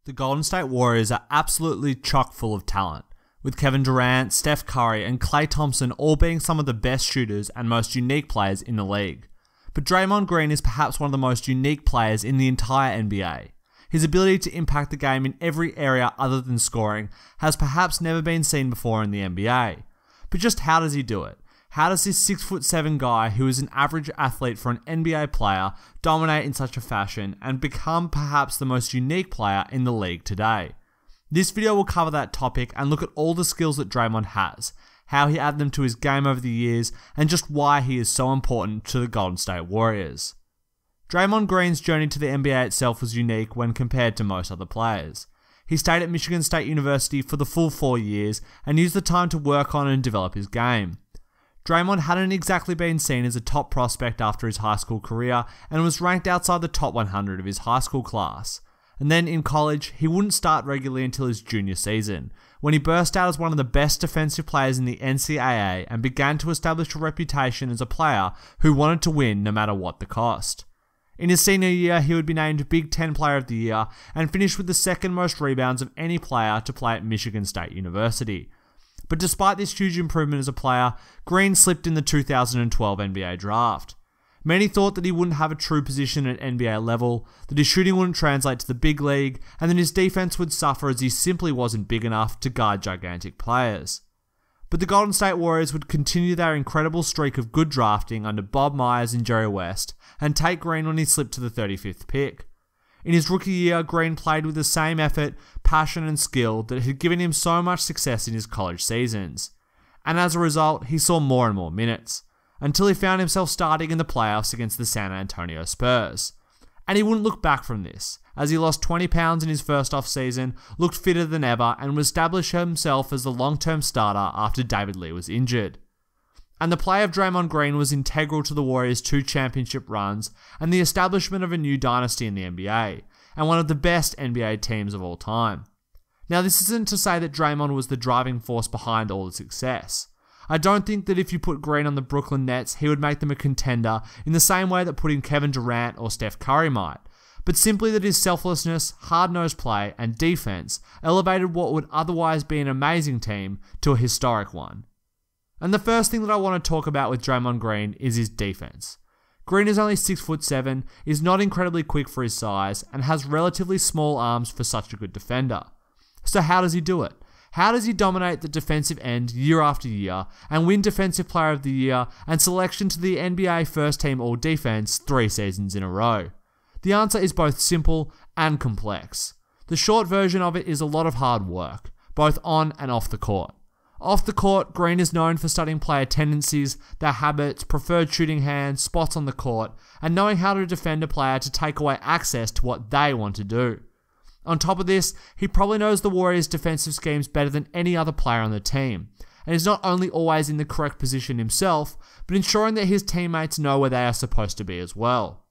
The Golden State Warriors are absolutely chock full of talent, with Kevin Durant, Steph Curry and Klay Thompson all being some of the best shooters and most unique players in the league. But Draymond Green is perhaps one of the most unique players in the entire NBA. His ability to impact the game in every area other than scoring has perhaps never been seen before in the NBA. But just how does he do it? How does this 6'7" guy who is an average athlete for an NBA player dominate in such a fashion and become perhaps the most unique player in the league today? This video will cover that topic and look at all the skills that Draymond has, how he added them to his game over the years, and just why he is so important to the Golden State Warriors. Draymond Green's journey to the NBA itself was unique when compared to most other players. He stayed at Michigan State University for the full 4 years and used the time to work on and develop his game. Draymond hadn't exactly been seen as a top prospect after his high school career and was ranked outside the top 100 of his high school class. And then in college, he wouldn't start regularly until his junior season, when he burst out as one of the best defensive players in the NCAA and began to establish a reputation as a player who wanted to win no matter what the cost. In his senior year, he would be named Big Ten Player of the Year and finished with the second most rebounds of any player to play at Michigan State University. But despite this huge improvement as a player, Green slipped in the 2012 NBA draft. Many thought that he wouldn't have a true position at NBA level, that his shooting wouldn't translate to the big league, and that his defense would suffer as he simply wasn't big enough to guard gigantic players. But the Golden State Warriors would continue their incredible streak of good drafting under Bob Myers and Jerry West, and take Green when he slipped to the 35th pick. In his rookie year, Green played with the same effort, passion and skill that had given him so much success in his college seasons. And as a result, he saw more and more minutes, until he found himself starting in the playoffs against the San Antonio Spurs. And he wouldn't look back from this, as he lost 20 pounds in his first off-season, looked fitter than ever, and would establish himself as the long-term starter after David Lee was injured. And the play of Draymond Green was integral to the Warriors' 2 championship runs and the establishment of a new dynasty in the NBA, and one of the best NBA teams of all time. Now, this isn't to say that Draymond was the driving force behind all the success. I don't think that if you put Green on the Brooklyn Nets, he would make them a contender in the same way that putting Kevin Durant or Steph Curry might, but simply that his selflessness, hard-nosed play, and defense elevated what would otherwise be an amazing team to a historic one. And the first thing that I want to talk about with Draymond Green is his defense. Green is only 6'7", is not incredibly quick for his size, and has relatively small arms for such a good defender. So how does he do it? How does he dominate the defensive end year after year and win Defensive Player of the Year and selection to the NBA First Team All-Defense 3 seasons in a row? The answer is both simple and complex. The short version of it is a lot of hard work, both on and off the court. Off the court, Green is known for studying player tendencies, their habits, preferred shooting hands, spots on the court, and knowing how to defend a player to take away access to what they want to do. On top of this, he probably knows the Warriors' defensive schemes better than any other player on the team, and is not only always in the correct position himself, but ensuring that his teammates know where they are supposed to be as well.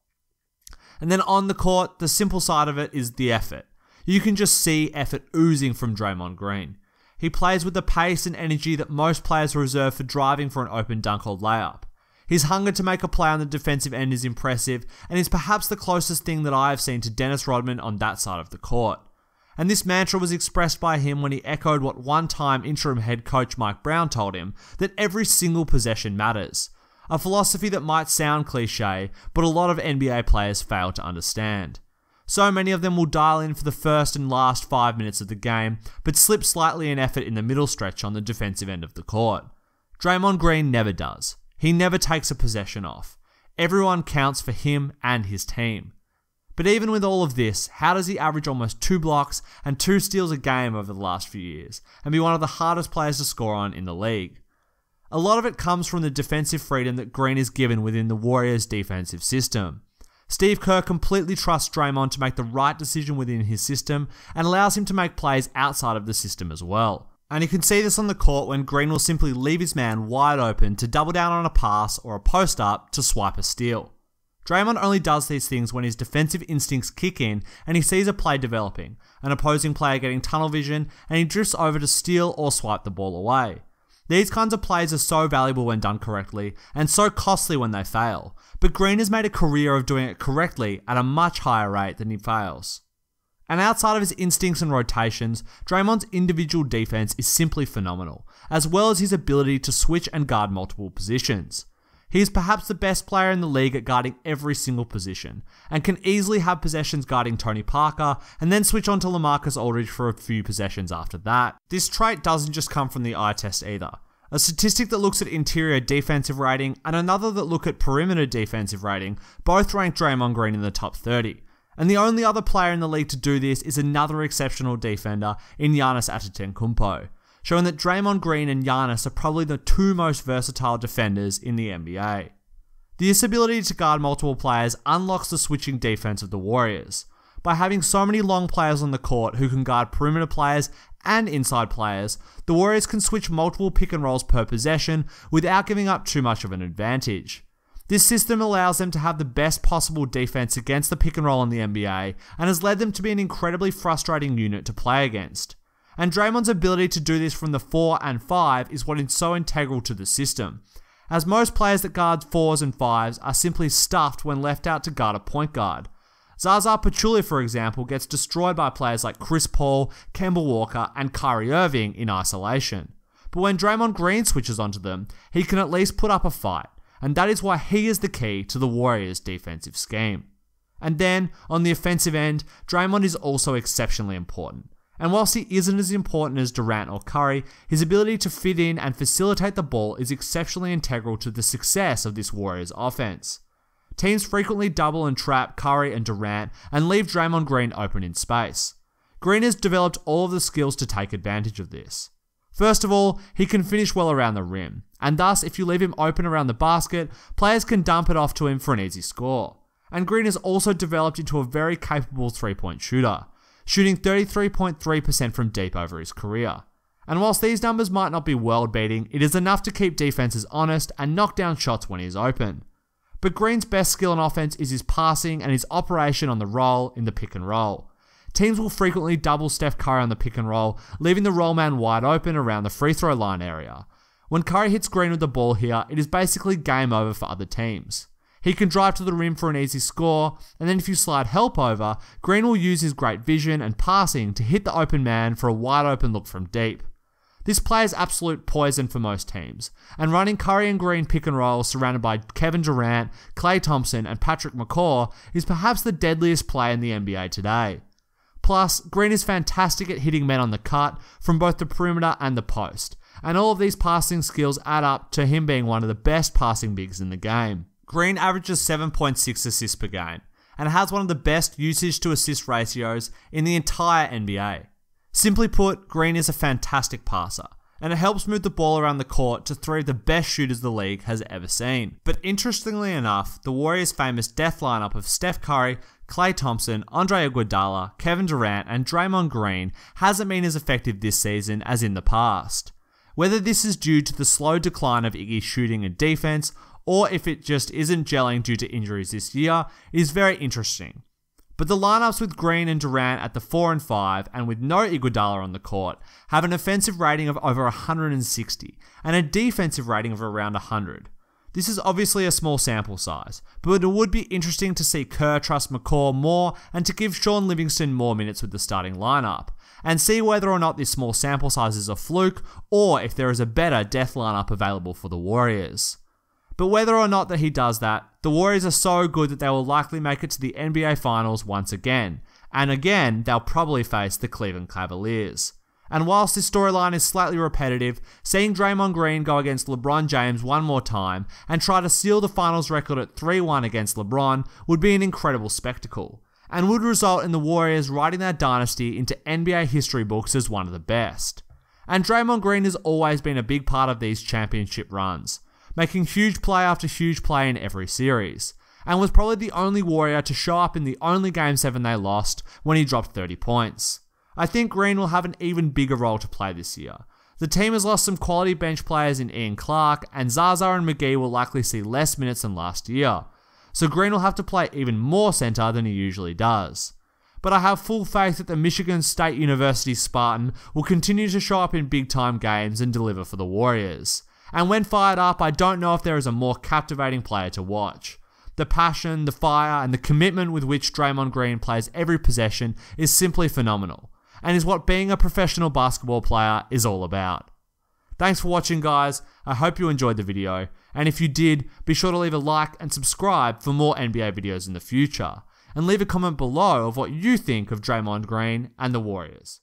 And then on the court, the simple side of it is the effort. You can just see effort oozing from Draymond Green. He plays with the pace and energy that most players reserve for driving for an open dunk or layup. His hunger to make a play on the defensive end is impressive and is perhaps the closest thing that I have seen to Dennis Rodman on that side of the court. And this mantra was expressed by him when he echoed what one-time interim head coach Mike Brown told him, that every single possession matters. A philosophy that might sound cliche, but a lot of NBA players fail to understand. So many of them will dial in for the first and last 5 minutes of the game, but slip slightly in effort in the middle stretch on the defensive end of the court. Draymond Green never does. He never takes a possession off. Everyone counts for him and his team. But even with all of this, how does he average almost 2 blocks and 2 steals a game over the last few years, and be one of the hardest players to score on in the league? A lot of it comes from the defensive freedom that Green is given within the Warriors' defensive system. Steve Kerr completely trusts Draymond to make the right decision within his system and allows him to make plays outside of the system as well. And you can see this on the court when Green will simply leave his man wide open to double down on a pass or a post-up to swipe a steal. Draymond only does these things when his defensive instincts kick in and he sees a play developing, an opposing player getting tunnel vision, and he drifts over to steal or swipe the ball away. These kinds of plays are so valuable when done correctly, and so costly when they fail, but Green has made a career of doing it correctly at a much higher rate than he fails. And outside of his instincts and rotations, Draymond's individual defense is simply phenomenal, as well as his ability to switch and guard multiple positions. He is perhaps the best player in the league at guarding every single position, and can easily have possessions guarding Tony Parker, and then switch on to LaMarcus Aldridge for a few possessions after that. This trait doesn't just come from the eye test either. A statistic that looks at interior defensive rating, and another that look at perimeter defensive rating, both rank Draymond Green in the top 30. And the only other player in the league to do this is another exceptional defender in Giannis Antetokounmpo, showing that Draymond Green and Giannis are probably the two most versatile defenders in the NBA. This ability to guard multiple players unlocks the switching defense of the Warriors. By having so many long players on the court who can guard perimeter players and inside players, the Warriors can switch multiple pick and rolls per possession without giving up too much of an advantage. This system allows them to have the best possible defense against the pick and roll in the NBA, and has led them to be an incredibly frustrating unit to play against. And Draymond's ability to do this from the 4 and 5 is what is so integral to the system, as most players that guard 4s and 5s are simply stuffed when left out to guard a point guard. Zaza Pachulia, for example, gets destroyed by players like Chris Paul, Kemba Walker, and Kyrie Irving in isolation. But when Draymond Green switches onto them, he can at least put up a fight, and that is why he is the key to the Warriors' defensive scheme. And then, on the offensive end, Draymond is also exceptionally important. And whilst he isn't as important as Durant or Curry, his ability to fit in and facilitate the ball is exceptionally integral to the success of this Warriors offense. Teams frequently double and trap Curry and Durant and leave Draymond Green open in space. Green has developed all of the skills to take advantage of this. First of all, he can finish well around the rim, and thus if you leave him open around the basket, players can dump it off to him for an easy score. And Green has also developed into a very capable three-point shooter, shooting 33.3% from deep over his career. And whilst these numbers might not be world-beating, it is enough to keep defenses honest and knock down shots when he is open. But Green's best skill in offense is his passing and his operation on the roll in the pick and roll. Teams will frequently double Steph Curry on the pick and roll, leaving the roll man wide open around the free throw line area. When Curry hits Green with the ball here, it is basically game over for other teams. He can drive to the rim for an easy score, and then if you slide help over, Green will use his great vision and passing to hit the open man for a wide open look from deep. This play is absolute poison for most teams, and running Curry and Green pick and roll surrounded by Kevin Durant, Klay Thompson, and Patrick McCaw is perhaps the deadliest play in the NBA today. Plus, Green is fantastic at hitting men on the cut from both the perimeter and the post, and all of these passing skills add up to him being one of the best passing bigs in the game. Green averages 7.6 assists per game, and has one of the best usage to assist ratios in the entire NBA. Simply put, Green is a fantastic passer, and it helps move the ball around the court to three of the best shooters the league has ever seen. But interestingly enough, the Warriors' famous death lineup of Steph Curry, Klay Thompson, Andre Iguodala, Kevin Durant, and Draymond Green hasn't been as effective this season as in the past. Whether this is due to the slow decline of Iggy's shooting and defense, or if it just isn't gelling due to injuries this year, is very interesting. But the lineups with Green and Durant at the 4 and 5, and with no Iguodala on the court, have an offensive rating of over 160, and a defensive rating of around 100. This is obviously a small sample size, but it would be interesting to see Kerr trust McCaw more and to give Sean Livingston more minutes with the starting lineup, and see whether or not this small sample size is a fluke, or if there is a better death lineup available for the Warriors. But whether or not that he does that, the Warriors are so good that they will likely make it to the NBA Finals once again, and again they'll probably face the Cleveland Cavaliers. And whilst this storyline is slightly repetitive, seeing Draymond Green go against LeBron James one more time and try to seal the finals record at 3-1 against LeBron would be an incredible spectacle, and would result in the Warriors writing their dynasty into NBA history books as one of the best. And Draymond Green has always been a big part of these championship runs, making huge play after huge play in every series, and was probably the only Warrior to show up in the only Game 7 they lost when he dropped 30 points. I think Green will have an even bigger role to play this year. The team has lost some quality bench players in Ian Clark, and Zaza and McGee will likely see less minutes than last year, so Green will have to play even more center than he usually does. But I have full faith that the Michigan State University Spartan will continue to show up in big time games and deliver for the Warriors. And when fired up, I don't know if there is a more captivating player to watch. The passion, the fire, and the commitment with which Draymond Green plays every possession is simply phenomenal, and is what being a professional basketball player is all about. Thanks for watching, guys. I hope you enjoyed the video, and if you did, be sure to leave a like and subscribe for more NBA videos in the future, and leave a comment below of what you think of Draymond Green and the Warriors.